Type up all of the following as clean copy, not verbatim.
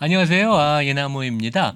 안녕하세요. 이나무입니다.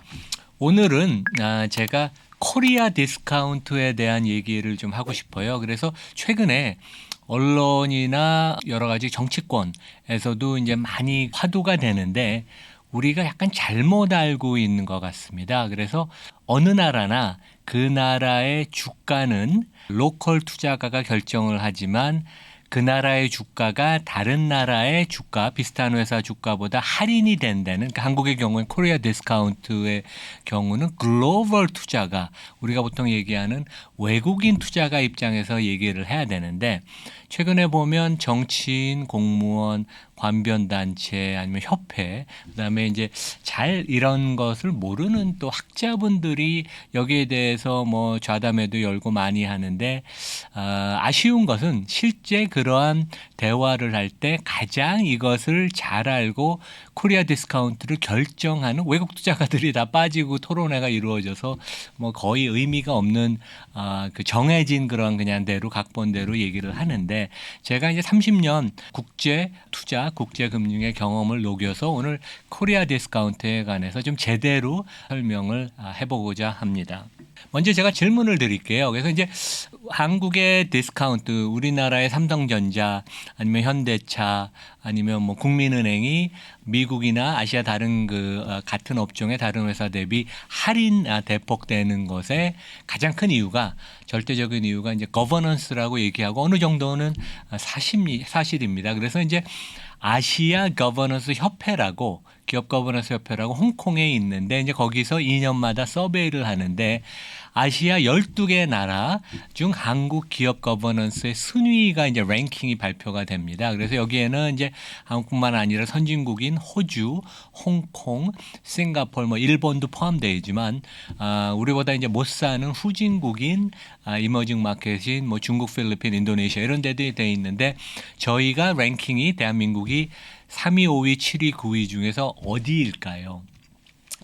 오늘은 제가 코리아 디스카운트에 대한 얘기를 좀 하고 싶어요. 그래서 최근에 언론이나 여러 가지 정치권에서도 이제 많이 화두가 되는데 우리가 약간 잘못 알고 있는 것 같습니다. 그래서 어느 나라나 그 나라의 주가는 로컬 투자가가 결정을 하지만 그 나라의 주가가 다른 나라의 주가, 비슷한 회사 주가보다 할인이 된다는, 그러니까 한국의 경우는 코리아 디스카운트의 경우는 글로벌 투자가, 우리가 보통 얘기하는 외국인 투자가 입장에서 얘기를 해야 되는데, 최근에 보면 정치인, 공무원, 관변단체 아니면 협회, 그다음에 이제 잘 이런 것을 모르는 또 학자분들이 여기에 대해서 뭐 좌담회도 열고 많이 하는데, 아쉬운 것은 실제 그러한 대화를 할 때 가장 이것을 잘 알고 코리아 디스카운트를 결정하는 외국 투자가들이 다 빠지고 토론회가 이루어져서 뭐 거의 의미가 없는 그 정해진 그런 그냥 대로 각본대로 얘기를 하는데, 제가 이제 30년 국제 투자, 국제 금융의 경험을 녹여서 오늘 코리아 디스카운트에 관해서 좀 제대로 설명을 해보고자 합니다. 먼저 제가 질문을 드릴게요. 그래서 이제 한국의 디스카운트, 우리나라의 삼성전자 아니면 현대차 아니면 뭐 국민은행이 미국이나 아시아 다른 같은 업종의 다른 회사 대비 할인 대폭되는 것에 가장 큰 이유가, 절대적인 이유가 이제 거버넌스라고 얘기하고 어느 정도는 사실입니다. 그래서 이제 아시아 거버넌스 협회라고, 기업 거버넌스 협회라고 홍콩에 있는데, 이제 거기서 2년마다 서베이를 하는데 아시아 12개 나라 중 한국 기업 거버넌스의 순위가 이제 랭킹이 발표가 됩니다. 그래서 여기에는 이제 한국뿐만 아니라 선진국인 호주, 홍콩, 싱가포르, 뭐 일본도 포함되어 있지만 우리보다 이제 못 사는 후진국인 이머징 마켓인 뭐 중국, 필리핀, 인도네시아 이런 데도 되어 있는데, 저희가 랭킹이 대한민국이 3위, 5위, 7위, 9위 중에서 어디일까요?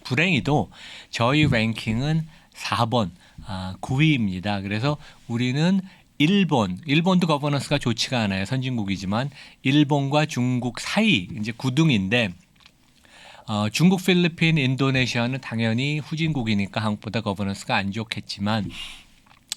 불행히도 저희 랭킹은 4번, 9위입니다. 그래서 우리는 일본도 거버넌스가 좋지가 않아요. 선진국이지만 일본과 중국 사이 이제 9등인데, 중국, 필리핀, 인도네시아는 당연히 후진국이니까 한국보다 거버넌스가 안 좋겠지만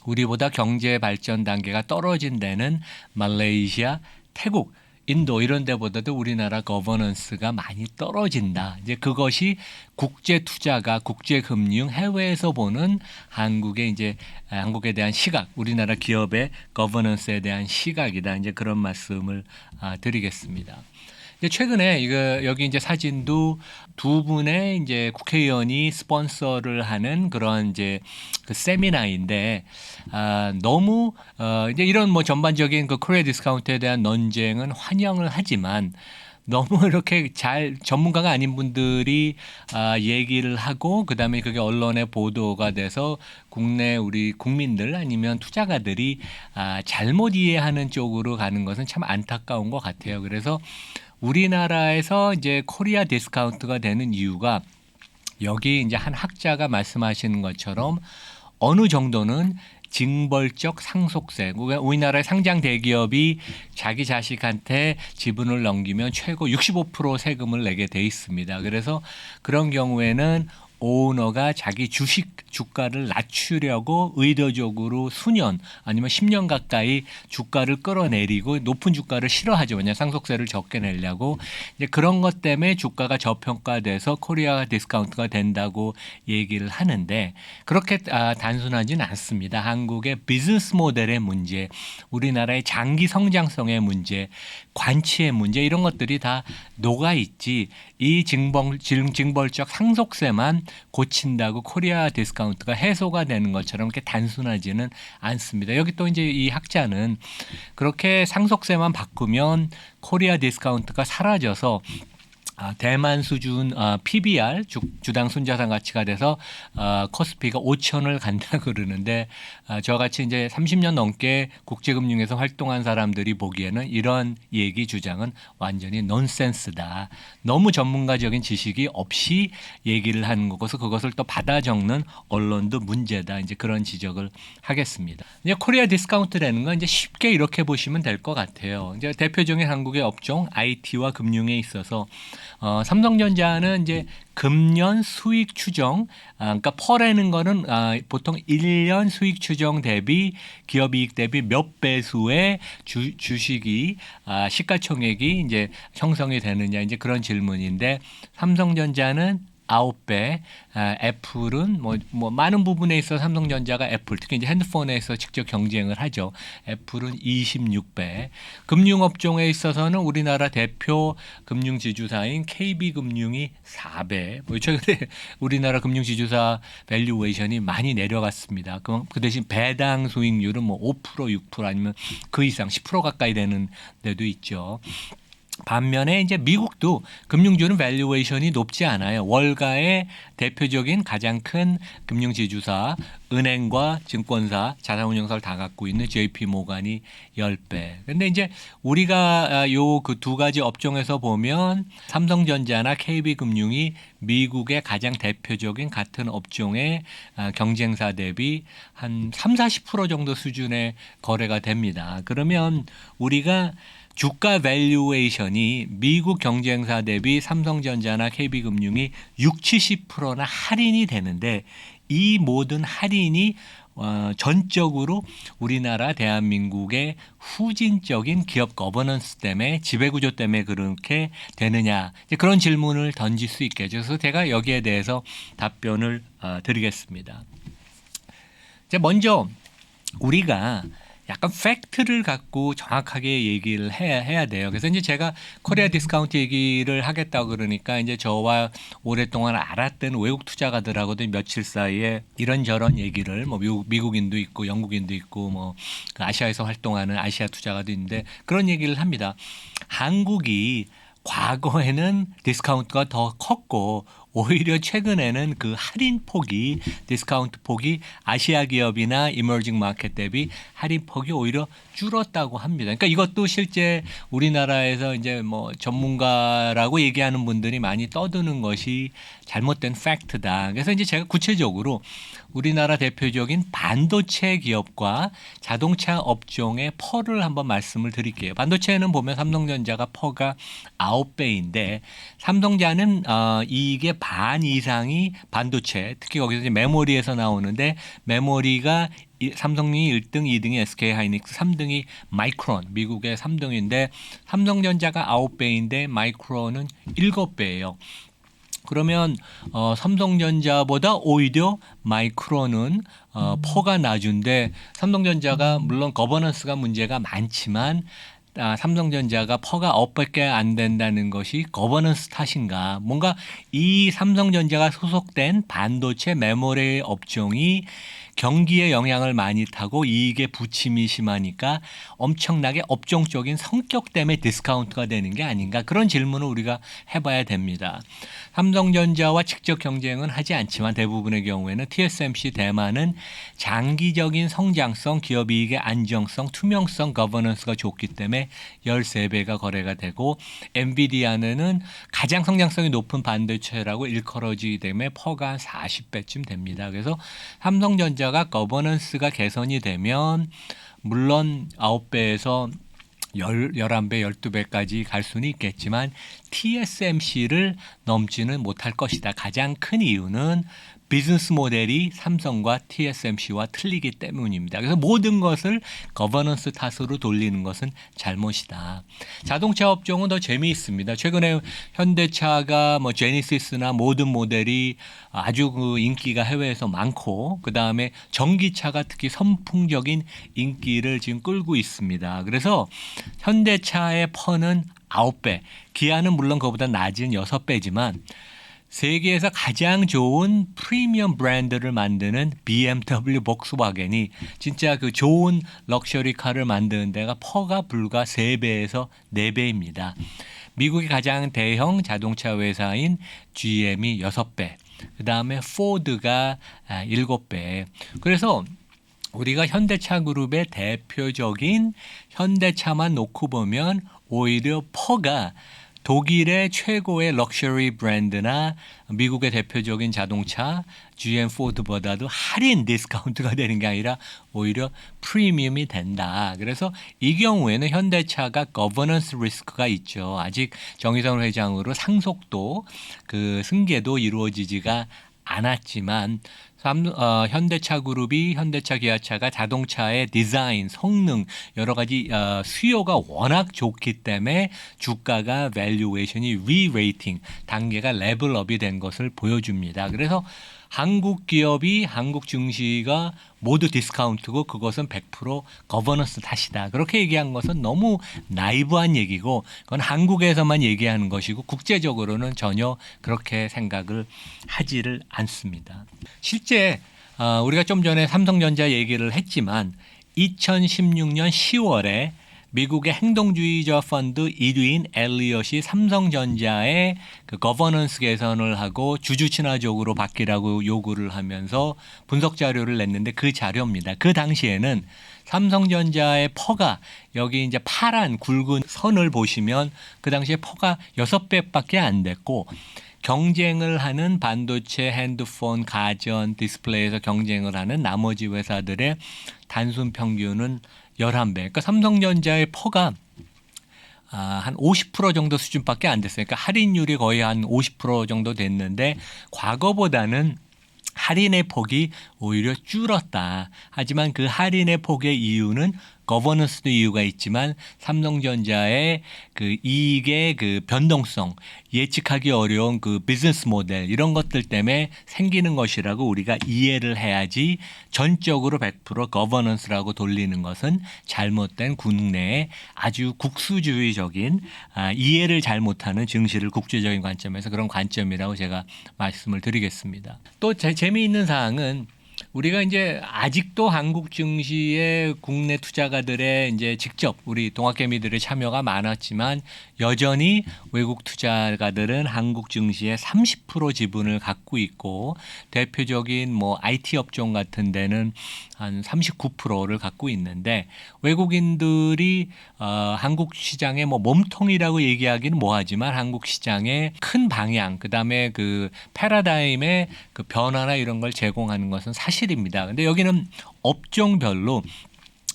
우리보다 경제 발전 단계가 떨어진 데는 말레이시아, 태국, 인도 이런 데보다도 우리나라 거버넌스가 많이 떨어진다. 이제 그것이 국제 투자가, 국제 금융, 해외에서 보는 한국의 이제 한국에 대한 시각, 우리나라 기업의 거버넌스에 대한 시각이다. 이제 그런 말씀을 드리겠습니다. 최근에 여기 이제 사진도 두 분의 이제 국회의원이 스폰서를 하는 그런 이제 그 세미나인데, 너무 이제 이런 뭐 전반적인 그 코리아 디스카운트에 대한 논쟁은 환영을 하지만 너무 이렇게 잘 전문가가 아닌 분들이 얘기를 하고 그다음에 그게 언론에 보도가 돼서 국내 우리 국민들 아니면 투자가들이 잘못 이해하는 쪽으로 가는 것은 참 안타까운 것 같아요. 그래서 우리나라에서 이제 코리아 디스카운트가 되는 이유가, 여기 이제 한 학자가 말씀하시는 것처럼 어느 정도는 징벌적 상속세, 우리나라의 상장 대기업이 자기 자식한테 지분을 넘기면 최고 65% 세금을 내게 돼 있습니다. 그래서 그런 경우에는 오너가 자기 주가를 낮추려고 의도적으로 수년 아니면 10년 가까이 주가를 끌어내리고 높은 주가를 싫어하죠. 왜냐하면 상속세를 적게 내려고. 이제 그런 것 때문에 주가가 저평가돼서 코리아 디스카운트가 된다고 얘기를 하는데, 그렇게 단순하지는 않습니다. 한국의 비즈니스 모델의 문제, 우리나라의 장기 성장성의 문제, 관치의 문제, 이런 것들이 다 녹아있지, 이 징벌적 상속세만 고친다고 코리아 디스카운트가 해소가 되는 것처럼 그렇게 단순하지는 않습니다. 여기 또 이제 이 학자는 그렇게 상속세만 바꾸면 코리아 디스카운트가 사라져서 대만 수준 PBR 주당 순자산 가치가 돼서 코스피가 5천을 간다 그러는데 저같이 이제 30년 넘게 국제금융에서 활동한 사람들이 보기에는 이런 얘기 주장은 완전히 넌센스다. 너무 전문가적인 지식이 없이 얘기를 하는 거고서 그것을 또 받아 적는 언론도 문제다. 이제 그런 지적을 하겠습니다. 이제 코리아 디스카운트라는 건 이제 쉽게 이렇게 보시면 될 것 같아요. 이제 대표적인 한국의 업종 IT와 금융에 있어서 삼성전자는 이제 금년 수익 추정, 그러니까 퍼라는 거는 보통 1년 수익 추정 대비 기업 이익 대비 몇 배수의 주식이 시가총액이 이제 형성이 되느냐 이제 그런 질문인데 삼성전자는 9배, 애플은 뭐 많은 부분에 있어 삼성전자가 애플, 특히 이제 핸드폰에서 직접 경쟁을 하죠. 애플은 26배. 금융업종에 있어서는 우리나라 대표 금융지주사인 KB금융이 4배. 뭐 최근에 우리나라 금융지주사 밸류에이션이 많이 내려갔습니다. 그 대신 배당 수익률은 뭐 5%, 6% 아니면 그 이상 10% 가까이 되는 데도 있죠. 반면에 이제 미국도 금융주는 밸류에이션이 높지 않아요. 월가의 대표적인 가장 큰 금융지주사, 은행과 증권사, 자산운용사를 다 갖고 있는 JP 모간이 10배. 근데 이제 우리가 요 그 두 가지 업종에서 보면 삼성전자나 KB금융이 미국의 가장 대표적인 같은 업종의 경쟁사 대비 한 3-40% 정도 수준의 거래가 됩니다. 그러면 우리가 주가 밸류에이션이 미국 경쟁사 대비 삼성전자나 KB금융이 60-70%나 할인이 되는데 이 모든 할인이 전적으로 우리나라 대한민국의 후진적인 기업 거버넌스 때문에 지배구조 때문에 그렇게 되느냐 이제 그런 질문을 던질 수 있겠죠. 그래서 제가 여기에 대해서 답변을 드리겠습니다. 이제 먼저 우리가 약간 팩트를 갖고 정확하게 얘기를 해야 돼요. 그래서 이제 제가 코리아 디스카운트 얘기를 하겠다고 그러니까 이제 저와 오랫동안 알았던 외국 투자가들하고도 며칠 사이에 이런저런 얘기를 뭐 미국인도 있고 영국인도 있고 뭐 아시아에서 활동하는 아시아 투자가도 있는데 그런 얘기를 합니다. 한국이 과거에는 디스카운트가 더 컸고 오히려 최근에는 그 할인 폭이 디스카운트 폭이 아시아 기업이나 이머징 마켓 대비 할인 폭이 오히려 줄었다고 합니다. 그러니까 이것도 실제 우리나라에서 이제 뭐 전문가라고 얘기하는 분들이 많이 떠드는 것이 잘못된 팩트다. 그래서 이제 제가 구체적으로 우리나라 대표적인 반도체 기업과 자동차 업종의 퍼를 한번 말씀을 드릴게요. 반도체는 보면 삼성전자가 퍼가 9배인데 삼성전자는 이익의 반 이상이 반도체, 특히 거기서 이제 메모리에서 나오는데 메모리가 삼성이 1등, 2등이 SK하이닉스, 3등이 마이크론, 미국의 3등인데 삼성전자가 9배인데 마이크론은 7배예요. 그러면 삼성전자보다 오히려 마이크론은 퍼가 낮은데 삼성전자가 물론 거버넌스가 문제가 많지만 삼성전자가 퍼가 업밖에 안 된다는 것이 거버넌스 탓인가? 뭔가 이 삼성전자가 소속된 반도체 메모리 업종이 경기에 영향을 많이 타고 이익에 부침이 심하니까 엄청나게 업종적인 성격 때문에 디스카운트가 되는 게 아닌가 그런 질문을 우리가 해봐야 됩니다. 삼성전자와 직접 경쟁은 하지 않지만 대부분의 경우에는 TSMC 대만은 장기적인 성장성, 기업 이익의 안정성, 투명성, 거버넌스가 좋기 때문에 13배가 거래가 되고 엔비디아는 가장 성장성이 높은 반도체라고 일컬어지기 때문에 퍼가 한 40배쯤 됩니다. 그래서 삼성전자가 거버넌스가 개선이 되면 물론 9배에서 11배, 12배까지 갈 수는 있겠지만 TSMC를 넘지는 못할 것이다. 가장 큰 이유는 비즈니스 모델이 삼성과 TSMC와 틀리기 때문입니다. 그래서 모든 것을 거버넌스 탓으로 돌리는 것은 잘못이다. 자동차 업종은 더 재미있습니다. 최근에 현대차가 뭐 제니시스나 모든 모델이 아주 그 인기가 해외에서 많고 그 다음에 전기차가 특히 선풍적인 인기를 지금 끌고 있습니다. 그래서 현대차의 퍼는 9배, 기아는 물론 그보다 낮은 6배지만 세계에서 가장 좋은 프리미엄 브랜드를 만드는 BMW, 복스와겐이 진짜 그 좋은 럭셔리 카를 만드는 데가 퍼가 불과 3배에서 4배입니다. 미국의 가장 대형 자동차 회사인 GM이 6배, 그 다음에 포드가 7배. 그래서 우리가 현대차 그룹의 대표적인 현대차만 놓고 보면 오히려 퍼가 독일의 최고의 럭셔리 브랜드나 미국의 대표적인 자동차 GM 포드보다도 할인 디스카운트가 되는 게 아니라 오히려 프리미엄이 된다. 그래서 이 경우에는 현대차가 거버넌스 리스크가 있죠. 아직 정의선 회장으로 상속도 그 승계도 이루어지지가 않았지만 현대차 그룹이 현대차 기아차가 자동차의 디자인, 성능 여러 가지 수요가 워낙 좋기 때문에 주가가 밸류에이션이 리레이팅 단계가 레벨업이 된 것을 보여줍니다. 그래서 한국 기업이 한국 증시가 모두 디스카운트고 그것은 100% 거버넌스 탓이다. 그렇게 얘기한 것은 너무 나이브한 얘기고 그건 한국에서만 얘기하는 것이고 국제적으로는 전혀 그렇게 생각을 하지를 않습니다. 실제 우리가 좀 전에 삼성전자 얘기를 했지만 2016년 10월에 미국의 행동주의자 펀드 1위인 엘리엇이 삼성전자의 그 거버넌스 개선을 하고 주주 친화적으로 바뀌라고 요구를 하면서 분석 자료를 냈는데 그 자료입니다. 그 당시에는 삼성전자의 퍼가 여기 이제 파란 굵은 선을 보시면 그 당시에 퍼가 6배밖에 안 됐고 경쟁을 하는 반도체, 핸드폰, 가전, 디스플레이에서 경쟁을 하는 나머지 회사들의 단순 평균은 11배. 그러니까 삼성전자의 퍼가 한 50% 정도 수준밖에 안 됐어요. 그러니까 할인율이 거의 한 50% 정도 됐는데 과거보다는 할인의 폭이 오히려 줄었다. 하지만 그 할인의 폭의 이유는 거버넌스도 이유가 있지만 삼성전자의 그 이익의 그 변동성, 예측하기 어려운 그 비즈니스 모델 이런 것들 때문에 생기는 것이라고 우리가 이해를 해야지 전적으로 100% 거버넌스라고 돌리는 것은 잘못된 국내의 아주 국수주의적인 이해를 잘못하는 증시를 국제적인 관점에서 그런 관점이라고 제가 말씀을 드리겠습니다. 또 재미있는 사항은 우리가 이제 아직도 한국 증시의 국내 투자가들의 이제 직접 우리 동학개미들의 참여가 많았지만 여전히 외국 투자가들은 한국 증시의 30% 지분을 갖고 있고 대표적인 뭐 IT 업종 같은 데는 한 39%를 갖고 있는데 외국인들이 한국 시장의 뭐 몸통이라고 얘기하기는 뭐하지만 한국 시장의 큰 방향 그다음에 그 패러다임의 그 변화나 이런 걸 제공하는 것은 사실입니다. 근데 여기는 업종별로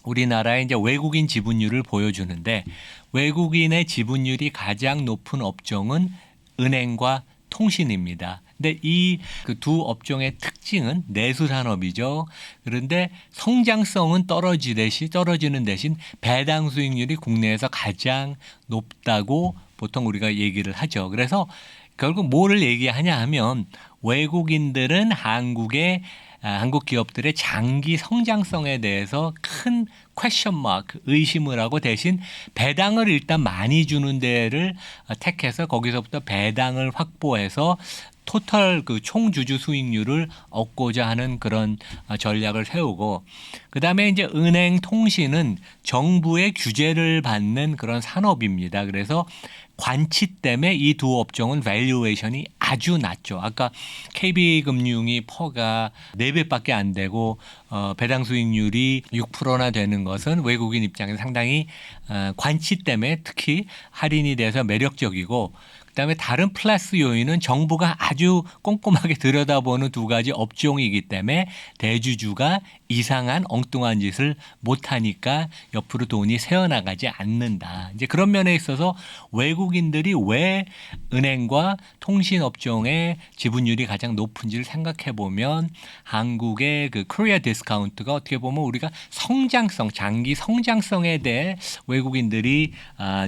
우리나라의 이제 외국인 지분율을 보여주는데 외국인의 지분율이 가장 높은 업종은 은행과 통신입니다. 근데 이 그 두 업종의 특징은 내수 산업이죠. 그런데 성장성은 떨어지는 대신 배당 수익률이 국내에서 가장 높다고 보통 우리가 얘기를 하죠. 그래서 결국 뭐를 얘기하냐 하면 외국인들은 한국 기업들의 장기 성장성에 대해서 큰 퀘션 마크, 의심을 하고 대신 배당을 일단 많이 주는 데를 택해서 거기서부터 배당을 확보해서 토탈 그 총주주 수익률을 얻고자 하는 그런 전략을 세우고 그다음에 이제 은행 통신은 정부의 규제를 받는 그런 산업입니다. 그래서 관치 때문에 이 두 업종은 밸류에이션이 아주 낮죠. 아까 KB금융이 퍼가 4배밖에 안 되고 배당 수익률이 6%나 되는 것은 외국인 입장에서 상당히 관치 때문에 특히 할인이 돼서 매력적이고 그다음에 다른 플러스 요인은 정부가 아주 꼼꼼하게 들여다보는 두 가지 업종이기 때문에 대주주가 이상한 엉뚱한 짓을 못하니까 옆으로 돈이 새어나가지 않는다. 이제 그런 면에 있어서 외국인들이 왜 은행과 통신업종의 지분율이 가장 높은지를 생각해 보면 한국의 그 코리아 디스카운트가 어떻게 보면 우리가 성장성, 장기 성장성에 대해 외국인들이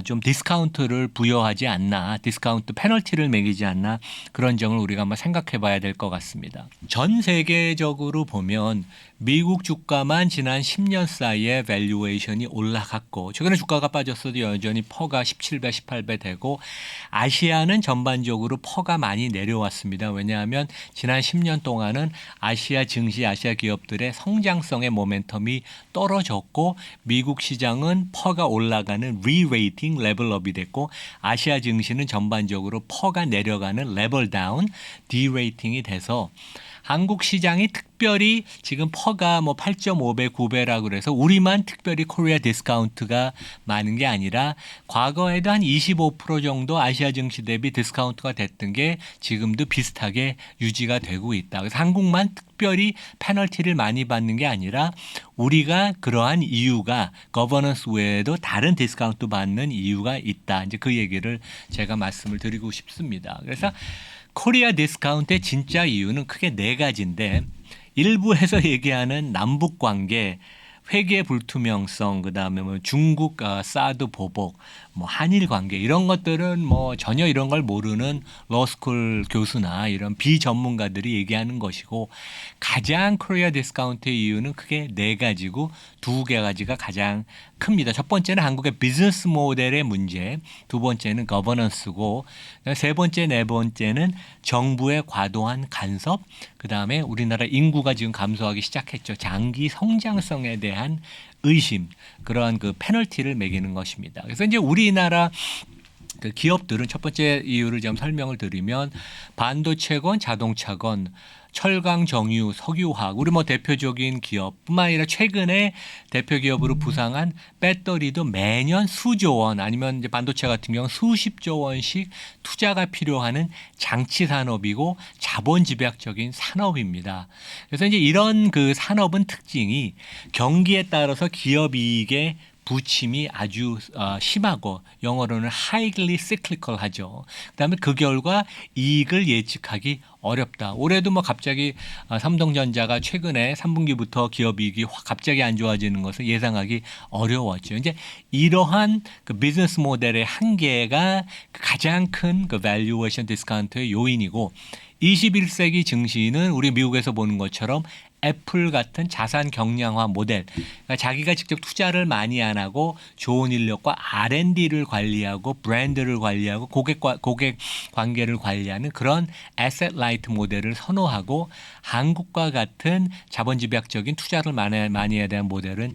좀 디스카운트를 부여하지 않나, 디스카운트 디스카운트 페널티를 매기지 않나 그런 점을 우리가 한번 생각해 봐야 될 것 같습니다. 전 세계적으로 보면 미국 주가만 지난 10년 사이에 밸류에이션이 올라갔고 최근에 주가가 빠졌어도 여전히 퍼가 17배, 18배 되고 아시아는 전반적으로 퍼가 많이 내려왔습니다. 왜냐하면 지난 10년 동안은 아시아 증시, 아시아 기업들의 성장성의 모멘텀이 떨어졌고 미국 시장은 퍼가 올라가는 리레이팅, 레벨업이 됐고 아시아 증시는 전반적으로 퍼가 내려가는 레벨 다운, 디레이팅이 돼서 한국 시장이 특별히 지금 퍼가 뭐 8.5배, 9배라 그래서 우리만 특별히 코리아 디스카운트가 많은 게 아니라 과거에도 한 25% 정도 아시아 증시 대비 디스카운트가 됐던 게 지금도 비슷하게 유지가 되고 있다. 그래서 한국만 특별히 페널티를 많이 받는 게 아니라 우리가 그러한 이유가 거버넌스 외에도 다른 디스카운트 받는 이유가 있다. 이제 그 얘기를 제가 말씀을 드리고 싶습니다. 그래서 코리아 디스카운트의 진짜 이유는 크게 네 가지인데 일부에서 얘기하는 남북 관계, 회계 불투명성, 그다음에 뭐 중국 사드 보복, 뭐 한일 관계 이런 것들은 뭐 전혀 이런 걸 모르는 러스쿨 교수나 이런 비전문가들이 얘기하는 것이고 가장 코리아 디스카운트의 이유는 크게 네 가지고 두 가지가 가장 큽니다. 첫 번째는 한국의 비즈니스 모델의 문제, 두 번째는 거버넌스고 세 번째, 네 번째는 정부의 과도한 간섭, 그다음에 우리나라 인구가 지금 감소하기 시작했죠. 장기 성장성에 대한 의심, 그러한 그 페널티를 매기는 것입니다. 그래서 이제 우리나라 그 기업들은 첫 번째 이유를 좀 설명을 드리면 반도체건, 자동차건, 철강, 정유, 석유화학 우리 뭐 대표적인 기업뿐만 아니라 최근에 대표 기업으로 부상한 배터리도 매년 수조 원 아니면 이제 반도체 같은 경우 수십조 원씩 투자가 필요하는 장치 산업이고 자본 집약적인 산업입니다. 그래서 이제 이런 그 산업은 특징이 경기에 따라서 기업 이익의 부침이 아주 심하고 영어로는 highly cyclical 하죠. 그다음에 그 결과 이익을 예측하기 어렵다. 올해도 뭐 갑자기 삼성전자가 최근에 3분기부터 기업 이익이 갑자기 안 좋아지는 것을 예상하기 어려웠죠. 이제 이러한 그 비즈니스 모델의 한계가 가장 큰 그 밸류에이션 디스카운트의 요인이고 21세기 증시는 우리 미국에서 보는 것처럼 애플 같은 자산 경량화 모델, 그러니까 자기가 직접 투자를 많이 안 하고 좋은 인력과 R&D를 관리하고 브랜드를 관리하고 고객 관계를 관리하는 그런 애셋 라이트 모델을 선호하고 한국과 같은 자본 집약적인 투자를 많이 해야 되는 모델은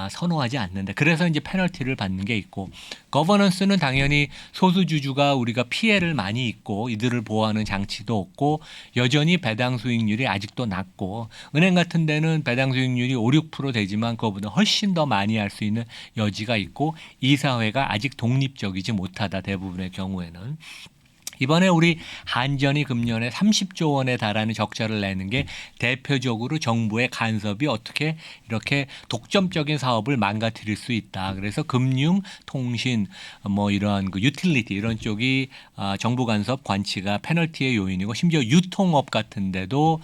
선호하지 않는다. 그래서 이제 페널티를 받는 게 있고 거버넌스는 당연히 소수주주가 우리가 피해를 많이 입고 이들을 보호하는 장치도 없고 여전히 배당 수익률이 아직도 낮고 은행 같은 데는 배당 수익률이 5, 6% 되지만 그거보다 훨씬 더 많이 할 수 있는 여지가 있고 이사회가 아직 독립적이지 못하다 대부분의 경우에는. 이번에 우리 한전이 금년에 30조 원에 달하는 적자를 내는 게 대표적으로 정부의 간섭이 어떻게 이렇게 독점적인 사업을 망가뜨릴 수 있다. 그래서 금융, 통신, 뭐 이러한 그 유틸리티 이런 쪽이 정부 간섭 관치가 페널티의 요인이고 심지어 유통업 같은 데도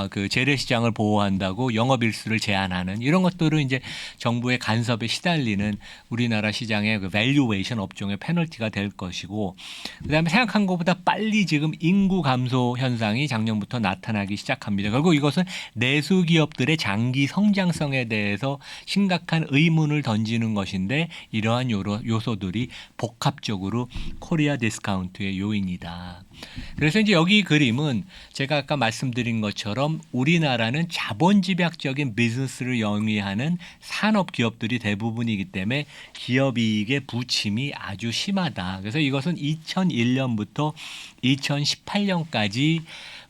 그 재래시장을 보호한다고 영업일수를 제한하는 이런 것들은 이제 정부의 간섭에 시달리는 우리나라 시장의 그 밸류에이션 업종의 페널티가 될 것이고 그다음에 생각한 것보다 빨리 지금 인구 감소 현상이 작년부터 나타나기 시작합니다. 결국 이것은 내수 기업들의 장기 성장성에 대해서 심각한 의문을 던지는 것인데 이러한 요소들이 복합적으로 코리아 디스카운트의 요인이다. 그래서 이제 여기 그림은 제가 아까 말씀드린 것처럼 우리나라는 자본 집약적인 비즈니스를 영위하는 산업 기업들이 대부분이기 때문에 기업 이익의 부침이 아주 심하다. 그래서 이것은 2001년부터 2018년까지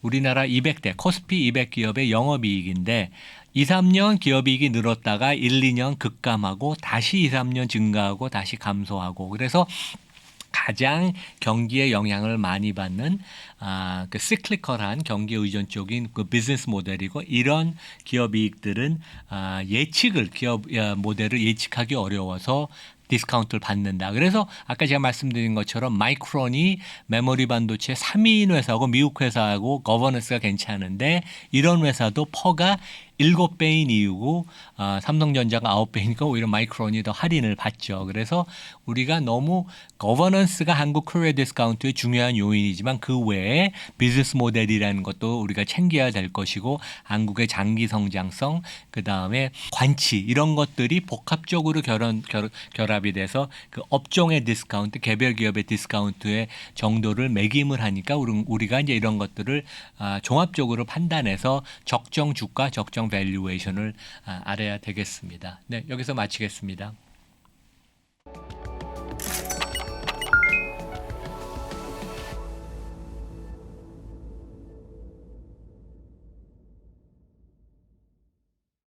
우리나라 200대 코스피 200 기업의 영업이익인데 2, 3년 기업이익이 늘었다가 1, 2년 급감하고 다시 2, 3년 증가하고 다시 감소하고 그래서 가장 경기에 영향을 많이 받는 그 시클리컬한 경기 의존적인 그 비즈니스 모델이고 이런 기업 이익들은 예측을 기업 모델을 예측하기 어려워서 디스카운트를 받는다. 그래서 아까 제가 말씀드린 것처럼 마이크론이 메모리 반도체 3위인 회사하고 미국 회사하고 거버넌스가 괜찮은데 이런 회사도 퍼가 7배인 이유고 삼성전자가 9배니까 오히려 마이크론이 더 할인을 받죠. 그래서 우리가 너무 거버넌스가 한국 코리아 디스카운트의 중요한 요인이지만 그 외에 비즈니스 모델이라는 것도 우리가 챙겨야 될 것이고 한국의 장기 성장성 그다음에 관치 이런 것들이 복합적으로 결합이 돼서 그 업종의 디스카운트 개별 기업의 디스카운트의 정도를 매김을 하니까 우리가 이제 이런 것들을 종합적으로 판단해서 적정 주가 적정 밸류에이션을 알아야 되겠습니다. 네, 여기서 마치겠습니다.